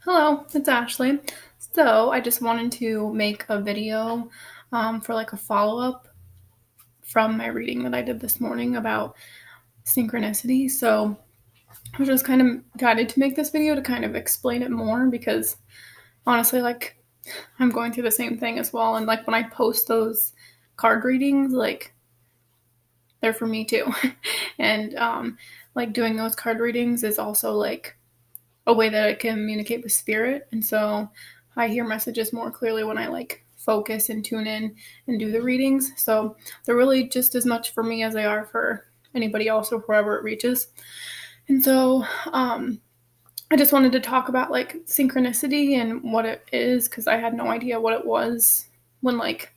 Hello, it's Ashley. So I just wanted to make a video for like a follow-up from my reading that I did this morning about synchronicity. So I was just kind of guided to make this video to kind of explain it more because honestly, like I'm going through the same thing as well. And like when I post those card readings, like they're for me too. and like doing those card readings is also like a way that I communicate with spirit. And so I hear messages more clearly when I like focus and tune in and do the readings. So they're really just as much for me as they are for anybody else or whoever it reaches. And so I just wanted to talk about like synchronicity and what it is because I had no idea what it was when like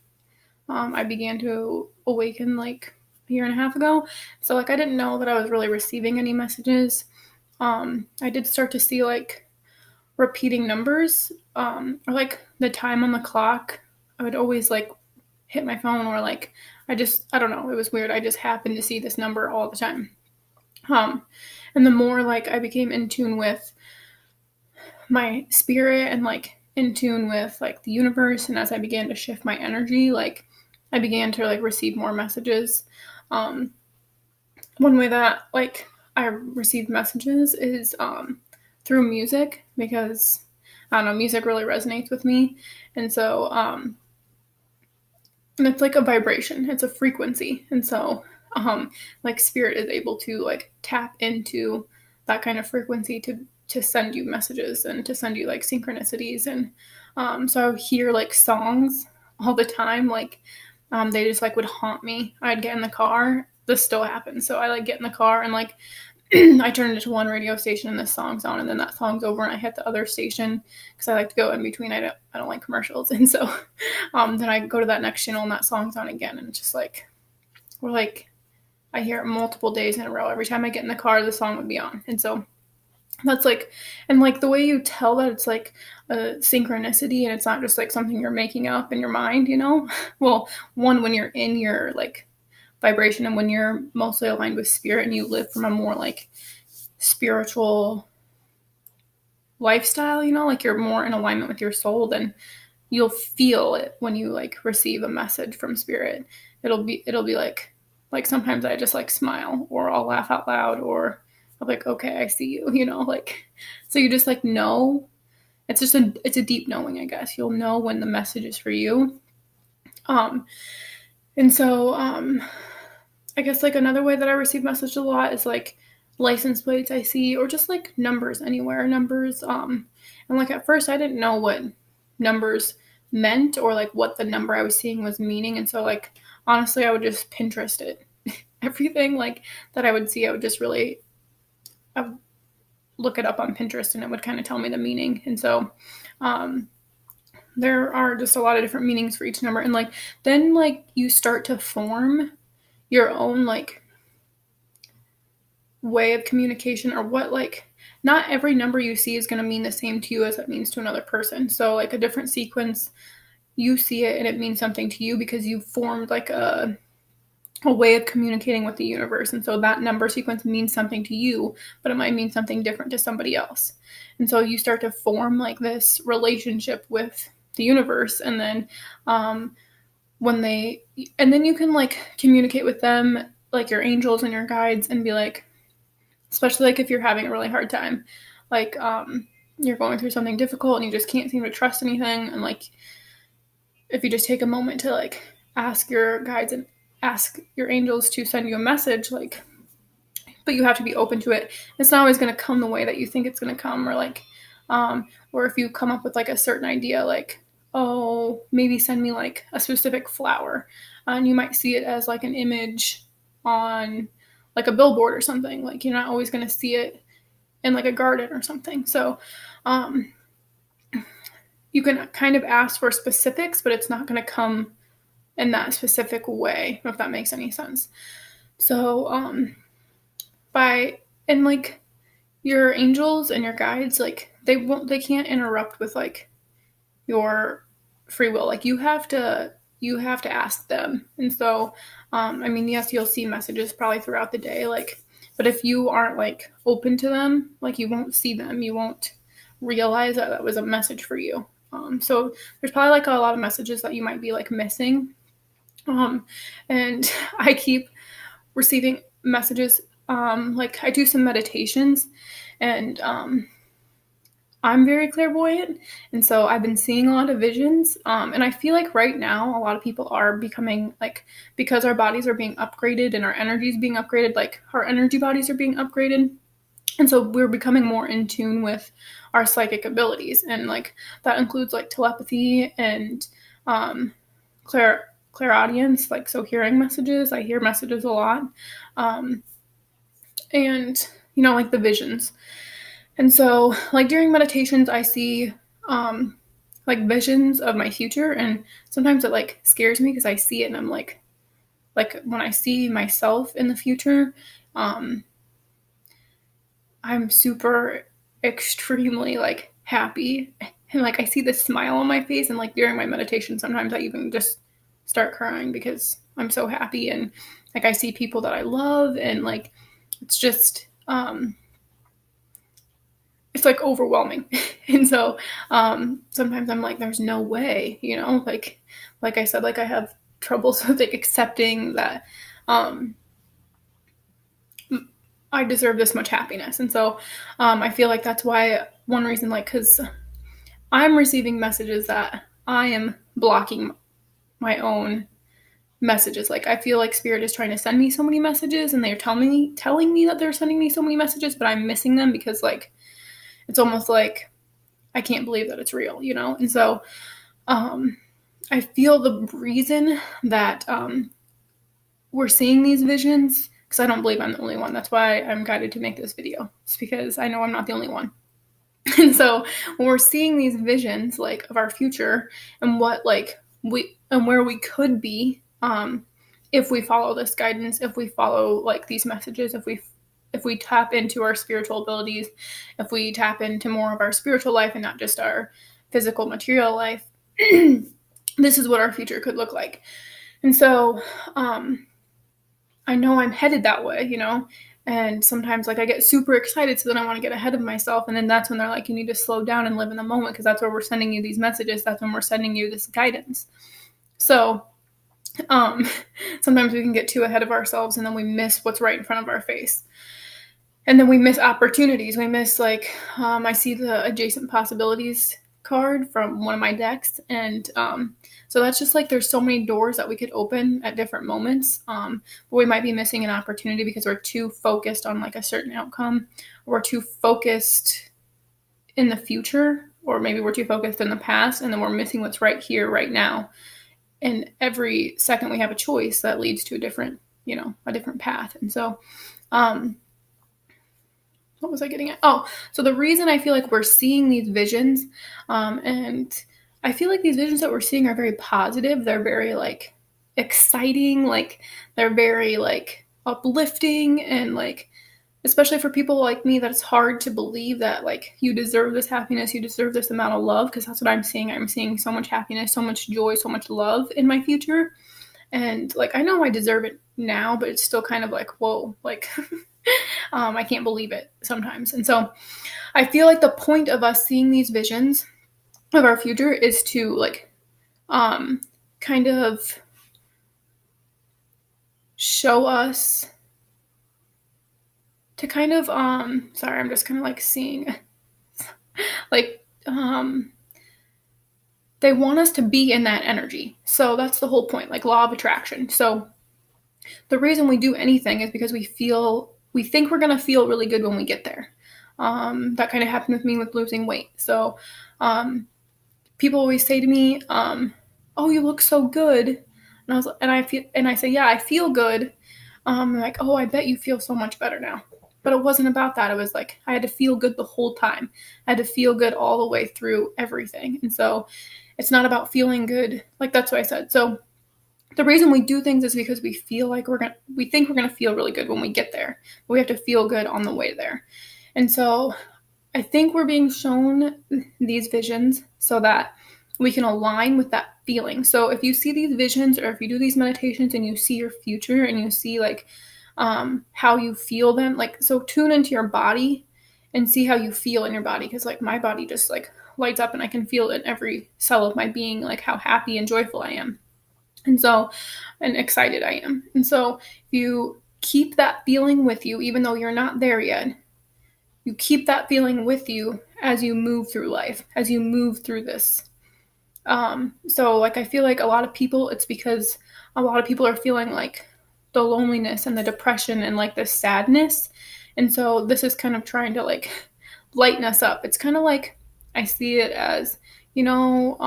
I began to awaken like a year and a half ago. So like I didn't know that I was really receiving any messages. I did start to see like repeating numbers or like the time on the clock. I would always like hit my phone or like I don't know, it was weird. I just happened to see this number all the time. Um and the more like I became in tune with my spirit and like in tune with like the universe, and as I began to shift my energy, like I began to like receive more messages. um One way that like I receive messages is through music because I don't know, music really resonates with me. And so and it's like a vibration, it's a frequency. And so like spirit is able to like tap into that kind of frequency to send you messages and to send you like synchronicities. And so I hear like songs all the time, like they just like would haunt me. I'd get in the car, this still happens, so I like get in the car and like I turned it to one radio station and this song's on, and then that song's over and I hit the other station because I like to go in between. I don't like commercials. And so then I go to that next channel and that song's on again, and it's just like we're like I hear it multiple days in a row. Every time I get in the car, the song would be on. And so that's like, and like the way you tell that it's like a synchronicity and it's not just like something you're making up in your mind, you know? Well, one, when you're in your like vibration and when you're mostly aligned with spirit and you live from a more like spiritual lifestyle, you know, like you're more in alignment with your soul, then you'll feel it when you like receive a message from spirit. It'll be like sometimes I just like smile or I'll laugh out loud or I'm like, okay, I see you, you know, like so you just like know. It's a deep knowing, I guess. You'll know when the message is for you. Um and so I guess like another way that I receive message a lot is like license plates I see or just like numbers anywhere. Numbers and like at first I didn't know what numbers meant or like what the number I was seeing was meaning. And so like honestly I would just Pinterest it. Everything like that I would see, I would look it up on Pinterest and it would kind of tell me the meaning. And so um there are just a lot of different meanings for each number. And like then like you start to form your own like way of communication or what like not every number you see is going to mean the same to you as it means to another person. So like a different sequence, you see it and it means something to you because you formed like a way of communicating with the universe. And so that number sequence means something to you, but it might mean something different to somebody else. And so you start to form like this relationship with the universe. And then when they and then you can like communicate with them, like your angels and your guides, and be like, especially like if you're having a really hard time, like you're going through something difficult and you just can't seem to trust anything. And like if you just take a moment to like ask your guides and ask your angels to send you a message, like but you have to be open to it. It's not always going to come the way that you think it's going to come, or like or if you come up with like a certain idea, like oh maybe send me like a specific flower, and you might see it as like an image on like a billboard or something. Like you're not always going to see it in like a garden or something. So um you can kind of ask for specifics, but it's not going to come in that specific way, if that makes any sense. So by and like your angels and your guides, like they can't interrupt with like your free will. Like you have to ask them. And so I mean, yes, you'll see messages probably throughout the day, like but if you aren't like open to them, like you won't see them, you won't realize that that was a message for you. So there's probably like a lot of messages that you might be like missing. And I keep receiving messages. Like I do some meditations, and I'm very clairvoyant, and so I've been seeing a lot of visions. And I feel like right now a lot of people are becoming like, because our bodies are being upgraded and our energy is being upgraded, like our energy bodies are being upgraded. And so we're becoming more in tune with our psychic abilities. And like that includes like telepathy and clairaudience, like so hearing messages. I hear messages a lot. And like the visions. And so, like during meditations, I see like visions of my future, and sometimes it like scares me because I see it, and I'm like when I see myself in the future, I'm super extremely like happy, and like I see this smile on my face, and like during my meditation, sometimes I even just start crying because I'm so happy, and like I see people that I love, and like it's just it's like overwhelming. And so sometimes I'm like, there's no way, like I said, like I have troubles with like accepting that I deserve this much happiness. And so I feel like that's why one reason, like, because I'm receiving messages that I am blocking my own messages. Like I feel like spirit is trying to send me so many messages, and they're telling me that they're sending me so many messages, but I'm missing them because like it's almost like I can't believe that it's real, And so I feel the reason that we're seeing these visions, because I don't believe I'm the only one. That's why I'm guided to make this video. It's because I know I'm not the only one. And so when we're seeing these visions like of our future and what like where we could be if we follow this guidance, if we follow like these messages, if we tap into our spiritual abilities, if we tap into more of our spiritual life and not just our physical material life, this is what our future could look like. And so I know I'm headed that way, and sometimes like I get super excited, so then I want to get ahead of myself, and then that's when they're like, you need to slow down and live in the moment, because that's where we're sending you these messages. That's when we're sending you this guidance. So sometimes we can get too ahead of ourselves, and then we miss what's right in front of our face. And then we miss opportunities. We miss like, I see the adjacent possibilities card from one of my decks. And so that's just like, there's so many doors that we could open at different moments. But we might be missing an opportunity because we're too focused on like a certain outcome. Or we're too focused in the future, or maybe we're too focused in the past, and then we're missing what's right here, right now. And every second we have a choice that leads to a different path. And so, what was I getting at? Oh, so the reason I feel like we're seeing these visions, and I feel like these visions that we're seeing are very positive. They're very like exciting, like they're very like uplifting, and like especially for people like me, that it's hard to believe that like you deserve this happiness, you deserve this amount of love, because that's what I'm seeing. I'm seeing so much happiness, so much joy, so much love in my future. And like I know I deserve it now, but it's still kind of like, whoa, like I can't believe it sometimes. And so I feel like the point of us seeing these visions of our future is to like kind of show us, to kind of sorry, I'm just kind of like seeing like they want us to be in that energy. So that's the whole point, like law of attraction. So the reason we do anything is because we think we're going to feel really good when we get there. That kind of happened with me with losing weight. So people always say to me, oh, you look so good. And I say, yeah, I feel good. Like, oh, I bet you feel so much better now. But it wasn't about that. It was like, I had to feel good the whole time. I had to feel good all the way through everything. And so it's not about feeling good. Like, that's what I said. So the reason we do things is because we feel like we think we're going to feel really good when we get there, but we have to feel good on the way there. And so I think we're being shown these visions so that we can align with that feeling. So if you see these visions, or if you do these meditations and you see your future and you see like how you feel them, like, so tune into your body and see how you feel in your body. Because like my body just like lights up and I can feel it in every cell of my being, like how happy and joyful I am. And excited I am. And so if you keep that feeling with you, even though you're not there yet, you keep that feeling with you as you move through life, as you move through this. So like I feel like a lot of people, it's because a lot of people are feeling like the loneliness and the depression and like the sadness. And so this is kind of trying to like lighten us up. It's kind of like I see it as, you know,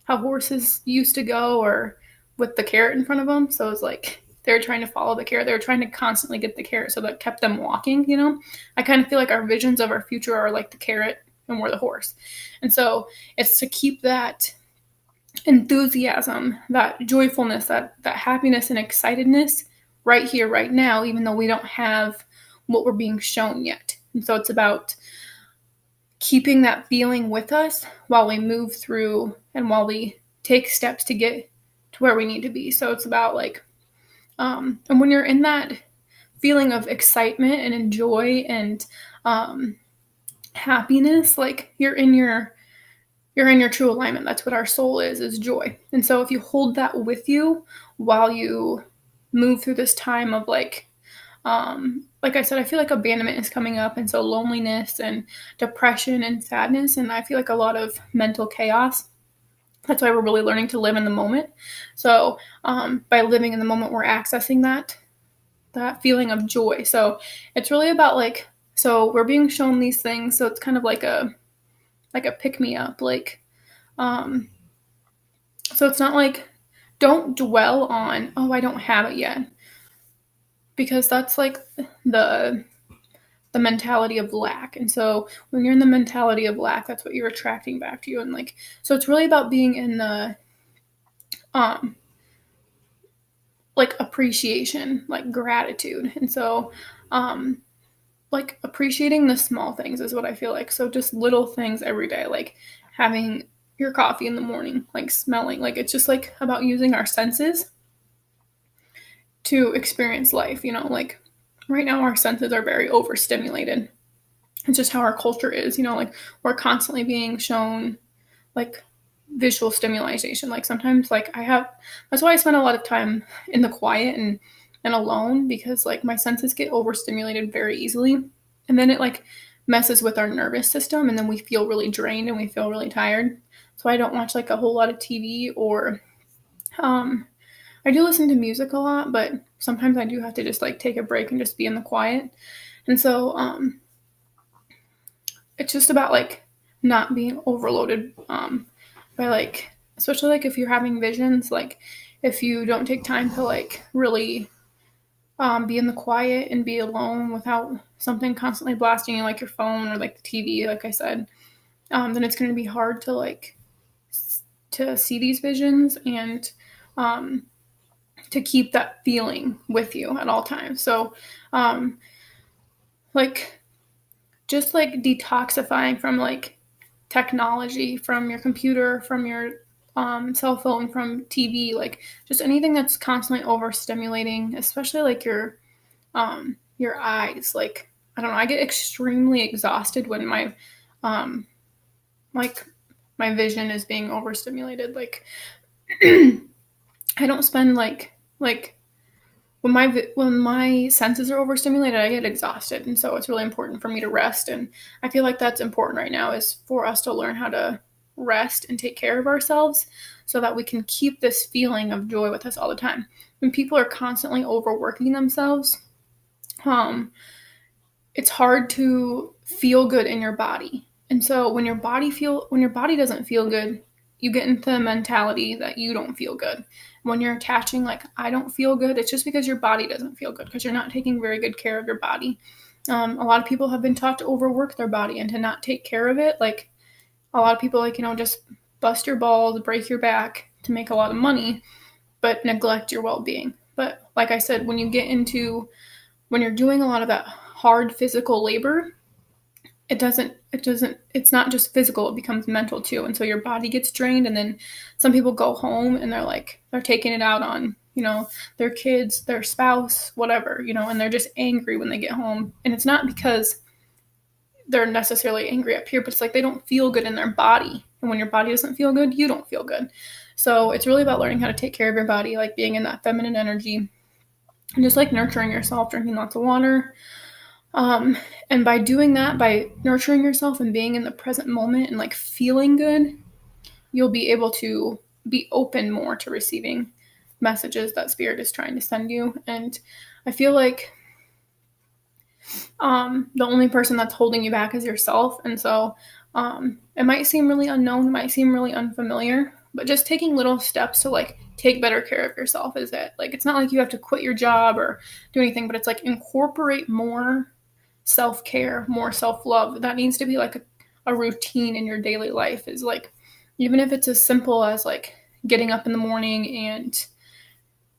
how horses used to go or with the carrot in front of them. So it's like they're trying to follow the carrot. They're trying to constantly get the carrot, so that kept them walking, you know? I kind of feel like our visions of our future are like the carrot and we're the horse. And so it's to keep that enthusiasm, that joyfulness, that happiness and excitedness right here, right now, even though we don't have what we're being shown yet. And so it's about keeping that feeling with us while we move through and while we take steps to get to where we need to be. So it's about like, and when you're in that feeling of excitement and joy and happiness, like you're in your true alignment. That's what our soul is joy. And so if you hold that with you while you move through this time of like I said, I feel like abandonment is coming up, and so loneliness and depression and sadness, and I feel like a lot of mental chaos. That's why we're really learning to live in the moment. So by living in the moment, we're accessing that feeling of joy. So it's really about like, so we're being shown these things, so it's kind of like a pick me up, like so it's not like, don't dwell on, oh, I don't have it yet, because that's like the mentality of lack. And so when you're in the mentality of lack, that's what you're attracting back to you. And like, so it's really about being in the like appreciation, like gratitude. And so like appreciating the small things is what I feel like. So just little things every day, like having your coffee in the morning, like smelling, like it's just like about using our senses to experience life, you know, like right now our senses are very overstimulated. It's just how our culture is, you know, like we're constantly being shown like visual stimulation. Like sometimes like that's why I spend a lot of time in the quiet and alone, because like my senses get overstimulated very easily. And then it like messes with our nervous system, and then we feel really drained and we feel really tired. So I don't watch like a whole lot of TV, or I do listen to music a lot, but sometimes I do have to just like take a break and just be in the quiet. And so it's just about like not being overloaded by like, especially like if you're having visions, like if you don't take time to like really be in the quiet and be alone without something constantly blasting you, like your phone or like the TV, like I said, then it's going to be hard to like to see these visions and to keep that feeling with you at all times. So like just like detoxifying from like technology, from your computer, from your cell phone, from TV, like just anything that's constantly overstimulating, especially like your eyes. Like I don't know, I get extremely exhausted when my like my vision is being overstimulated. Like I don't spend like when my senses are overstimulated, I get exhausted. And so it's really important for me to rest. And I feel like that's important right now, is for us to learn how to rest and take care of ourselves so that we can keep this feeling of joy with us all the time. When people are constantly overworking themselves, it's hard to feel good in your body. And so when your body doesn't feel good, you get into the mentality that you don't feel good. When you're attaching like, I don't feel good, it's just because your body doesn't feel good, because you're not taking very good care of your body. A lot of people have been taught to overwork their body and to not take care of it. Like a lot of people, like, you know, just bust your balls, break your back to make a lot of money, but neglect your well-being. But like I said, when you're doing a lot of that hard physical labor, it's not just physical, it becomes mental too. And so your body gets drained, and then some people go home and they're taking it out on, you know, their kids, their spouse, whatever, you know, and they're just angry when they get home. And it's not because they're necessarily angry up here, but it's like they don't feel good in their body. And when your body doesn't feel good, you don't feel good. So it's really about learning how to take care of your body, like being in that feminine energy and just like nurturing yourself, drinking lots of water. And by doing that, by nurturing yourself and being in the present moment and like feeling good, you'll be able to be open more to receiving messages that spirit is trying to send you. And I feel like the only person that's holding you back is yourself. And so it might seem really unknown, it might seem really unfamiliar, but just taking little steps to like take better care of yourself is it. Like, it's not like you have to quit your job or do anything, but it's like incorporate more self-care, more self-love. That needs to be like a routine in your daily life, is like, even if it's as simple as like getting up in the morning and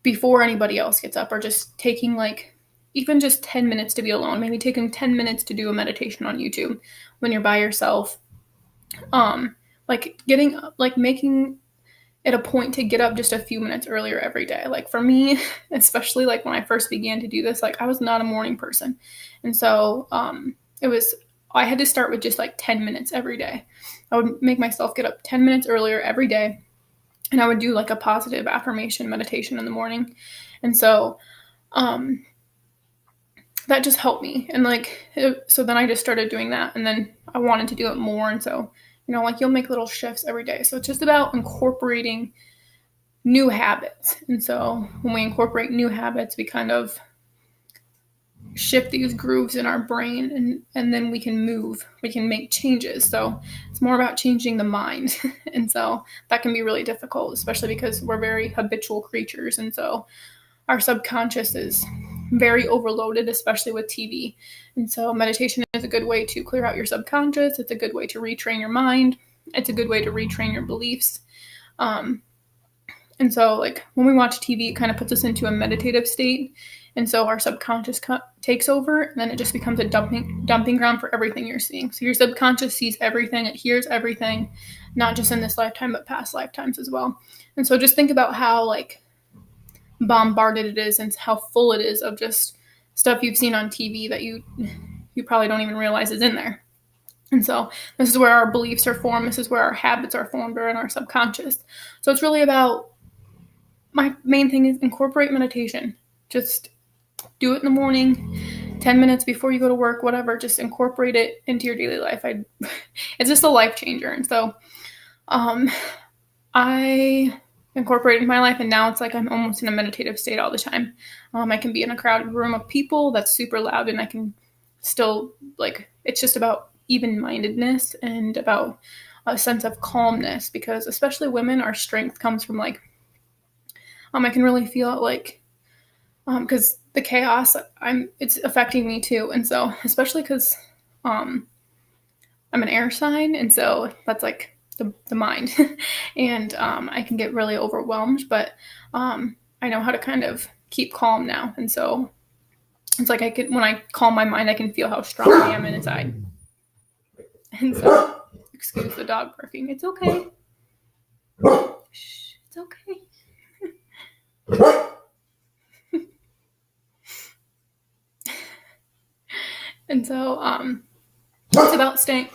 before anybody else gets up, or just taking like even just 10 minutes to be alone, maybe taking 10 minutes to do a meditation on YouTube when you're by yourself. Like getting, like making it a point to get up just a few minutes earlier every day. Like for me, especially like when I first began to do this, like I was not a morning person. And so I had to start with just like 10 minutes every day. I would make myself get up 10 minutes earlier every day. And I would do like a positive affirmation meditation in the morning. And so, that just helped me. And like, so then I just started doing that, and then I wanted to do it more. And so, like you'll make little shifts every day. So it's just about incorporating new habits. And so when we incorporate new habits, we kind of shift these grooves in our brain, and then we can make changes. So it's more about changing the mind. And so that can be really difficult, especially because we're very habitual creatures. And so our subconscious is very overloaded, especially with TV. And so meditation is a good way to clear out your subconscious. It's a good way to retrain your mind. It's a good way to retrain your beliefs. And so like when we watch TV, it kind of puts us into a meditative state. And so our subconscious takes over, and then it just becomes a dumping ground for everything you're seeing. So your subconscious sees everything, it hears everything, not just in this lifetime, but past lifetimes as well. And so just think about how like bombarded it is and how full it is of just stuff you've seen on TV that you probably don't even realize is in there. And so this is where our beliefs are formed. This is where our habits are formed, or in our subconscious. So it's really about, my main thing is incorporate meditation. Just do it in the morning, 10 minutes before you go to work, whatever. Just incorporate it into your daily life. It's just a life changer. And so I incorporated in my life, and now it's like I'm almost in a meditative state all the time. I can be in a crowded room of people that's super loud, and I can still, like, it's just about even-mindedness and about a sense of calmness, because especially women, our strength comes from like, I can really feel it, like, because the chaos, it's affecting me too. And so, especially because I'm an air sign, and so that's like the mind. And I can get really overwhelmed, but I know how to kind of keep calm now. And so it's like when I calm my mind, I can feel how strong I am inside. And so, excuse the dog barking. It's okay. Shh, it's okay. And so it's about staying.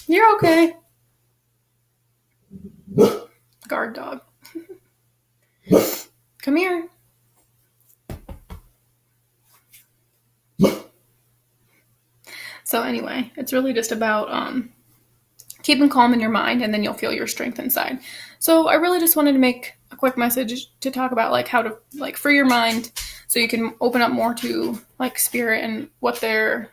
You're okay. Guard dog. Come here. So anyway, it's really just about keeping calm in your mind, and then you'll feel your strength inside. So I really just wanted to make a quick message to talk about like how to like free your mind so you can open up more to like spirit and what they're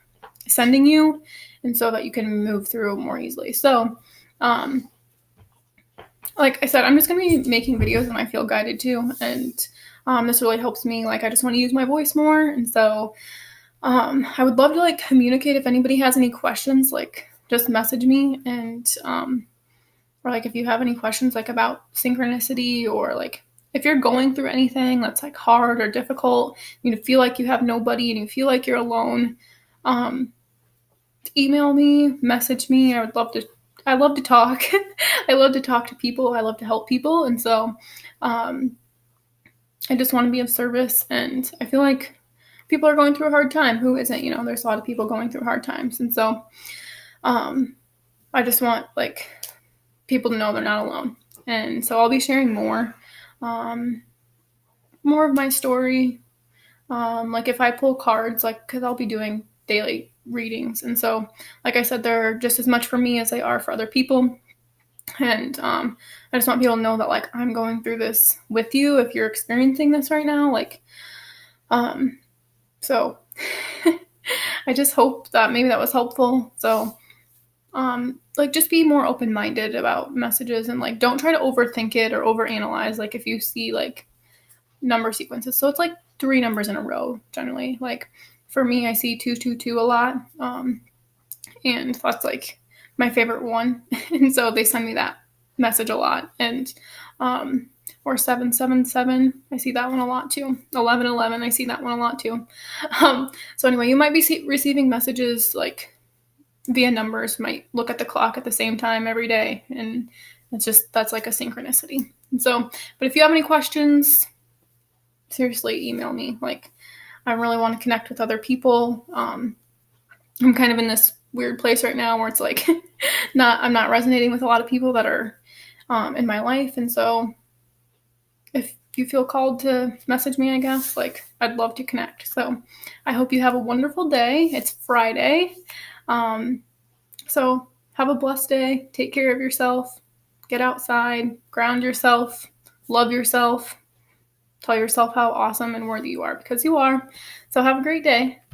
sending you, and so that you can move through more easily. So like I said, I'm just going to be making videos when I feel guided to, and this really helps me. Like, I just want to use my voice more, and so I would love to like communicate. If anybody has any questions, like just message me, and or like if you have any questions like about synchronicity, or like if you're going through anything that's like hard or difficult, you feel like you have nobody and you feel like you're alone, email me, message me. I love to talk. I love to talk to people. I love to help people. And so I just want to be of service. And I feel like people are going through a hard time. Who isn't? You know, there's a lot of people going through hard times. And so I just want like people to know they're not alone. And so I'll be sharing more of my story. Like if I pull cards, like, because I'll be doing daily readings. And so, like I said, they're just as much for me as they are for other people. And I just want people to know that, like, I'm going through this with you if you're experiencing this right now. Like, so I just hope that maybe that was helpful. So, like, just be more open-minded about messages, and like don't try to overthink it or overanalyze. Like if you see like number sequences, so it's like 3 numbers in a row generally. Like for me, I see 222 a lot, and that's like my favorite one. And so they send me that message a lot. And or 777, I see that one a lot too. 1111, I see that one a lot too. So anyway, you might be receiving messages like via numbers, might look at the clock at the same time every day, and that's like a synchronicity. And so, but if you have any questions, seriously, email me. Like, I really want to connect with other people. I'm kind of in this weird place right now where it's like I'm not resonating with a lot of people that are in my life. And so if you feel called to message me, I guess, like, I'd love to connect. So I hope you have a wonderful day. It's Friday. So have a blessed day. Take care of yourself. Get outside. Ground yourself. Love yourself. Tell yourself how awesome and worthy you are, because you are. So have a great day.